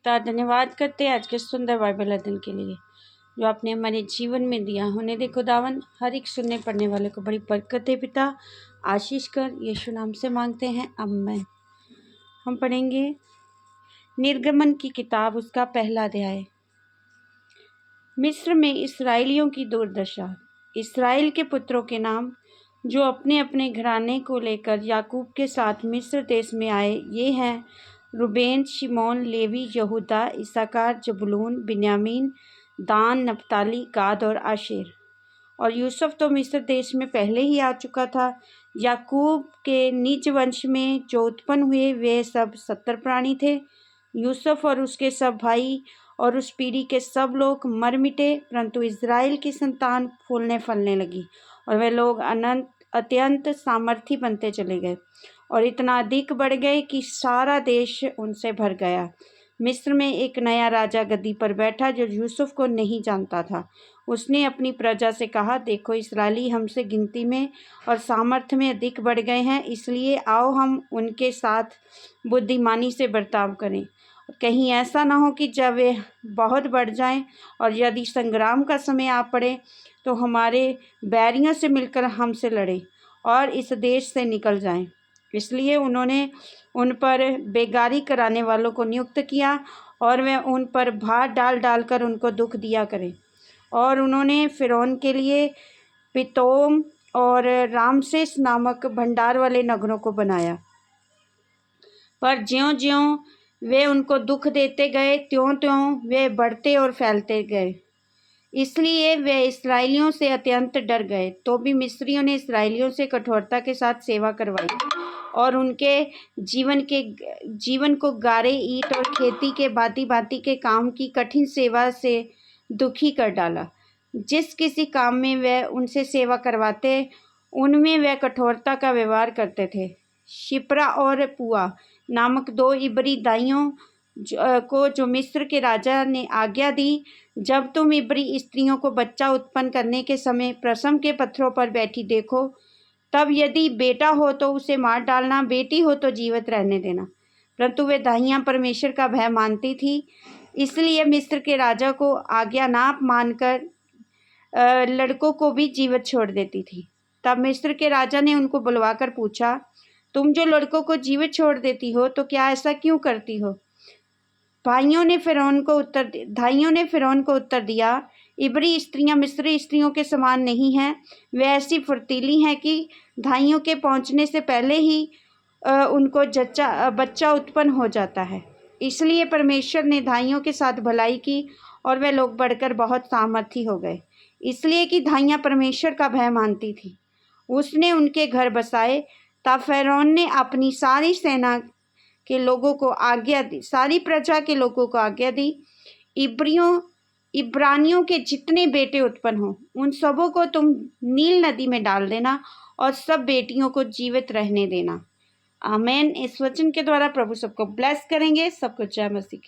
पिता धन्यवाद करते हैं आज के सुंदर बाइबल अध्ययन के लिए जो आपने हमारे जीवन में दिया। होने दे खुदावन हर एक सुनने पढ़ने वाले को बड़ी बरकत दे पिता, आशीष कर यीशु नाम से मांगते हैं, आमीन। हम पढ़ेंगे निर्गमन की किताब, उसका पहला अध्याय। मिस्र में इसराइलियों की दुर्दशा। इसराइल के पुत्रों के नाम जो अपने अपने घराने को लेकर याकूब के साथ मिस्र देश में आए ये हैं: रूबेन, शिमोन, लेवी, यहूदा, इसाकार, जबूलून, बिन्यामीन, दान, नप्ताली, गाद और आशेर। और यूसुफ तो मिस्र देश में पहले ही आ चुका था। याकूब के निज वंश में जो उत्पन्न हुए वे सब 70 प्राणी थे। यूसुफ और उसके सब भाई और उस पीढ़ी के सब लोग मर मिटे, परंतु इज़राइल की संतान फूलने फलने लगी और वे लोग अत्यंत सामर्थी बनते चले गए और इतना अधिक बढ़ गए कि सारा देश उनसे भर गया। मिस्र में एक नया राजा गद्दी पर बैठा जो यूसुफ को नहीं जानता था। उसने अपनी प्रजा से कहा, देखो इस्राएली हमसे गिनती में और सामर्थ्य में अधिक बढ़ गए हैं, इसलिए आओ हम उनके साथ बुद्धिमानी से बर्ताव करें। कहीं ऐसा ना हो कि जब वे बहुत बढ़ जाएं और यदि संग्राम का समय आ पड़े तो हमारे बैरियों से मिलकर हमसे लड़े और इस देश से निकल जाएं। इसलिए उन्होंने उन पर बेगारी कराने वालों को नियुक्त किया और वे उन पर भार डाल डालकर उनको दुख दिया करें। और उन्होंने फ़िरौन के लिए पितोम और रामसेस नामक भंडार वाले नगरों को बनाया, पर ज्यों-ज्यों वे उनको दुख देते गए त्यों-त्यों वे बढ़ते और फैलते गए। इसलिए वे इस्राएलियों से अत्यंत डर गए। तो भी मिस्रियों ने इस्राएलियों से कठोरता के साथ सेवा करवाई और उनके जीवन को गारे, ईंट और खेती के भांति के काम की कठिन सेवा से दुखी कर डाला। जिस किसी काम में वे उनसे सेवा करवाते उनमें वे कठोरता का व्यवहार करते थे। शिप्रा और पुआ नामक 2 इब्री दाइयों को जो मिस्र के राजा ने आज्ञा दी, जब तुम इब्री स्त्रियों को बच्चा उत्पन्न करने के समय प्रसव के पत्थरों पर बैठी देखो, तब यदि बेटा हो तो उसे मार डालना, बेटी हो तो जीवित रहने देना। परंतु वे दाहियाँ परमेश्वर का भय मानती थी, इसलिए मिस्र के राजा को आज्ञा ना मानकर लड़कों को भी जीवित छोड़ देती थी। तब मिस्र के राजा ने उनको बुलवाकर पूछा, तुम जो लड़कों को जीवित छोड़ देती हो तो क्या ऐसा क्यों करती हो? धाइयों ने फ़िरौन को उत्तर दिया, इब्री स्त्रियां मिस्री स्त्रियों के समान नहीं हैं। वे ऐसी फुर्तीली हैं कि धाइयों के पहुंचने से पहले ही उनको बच्चा उत्पन्न हो जाता है। इसलिए परमेश्वर ने धाइयों के साथ भलाई की और वे लोग बढ़कर बहुत सामर्थी हो गए, इसलिए कि धाइयाँ परमेश्वर का भय मानती थी। उसने उनके घर बसाए। तब फ़िरौन ने अपनी सारी सेना के लोगों को आज्ञा दी, सारी प्रजा के लोगों को आज्ञा दी, इब्रानियों के जितने बेटे उत्पन्न हो उन सबों को तुम नील नदी में डाल देना और सब बेटियों को जीवित रहने देना। आमीन। इस वचन के द्वारा प्रभु सबको ब्लेस करेंगे। सबको जय मसीह।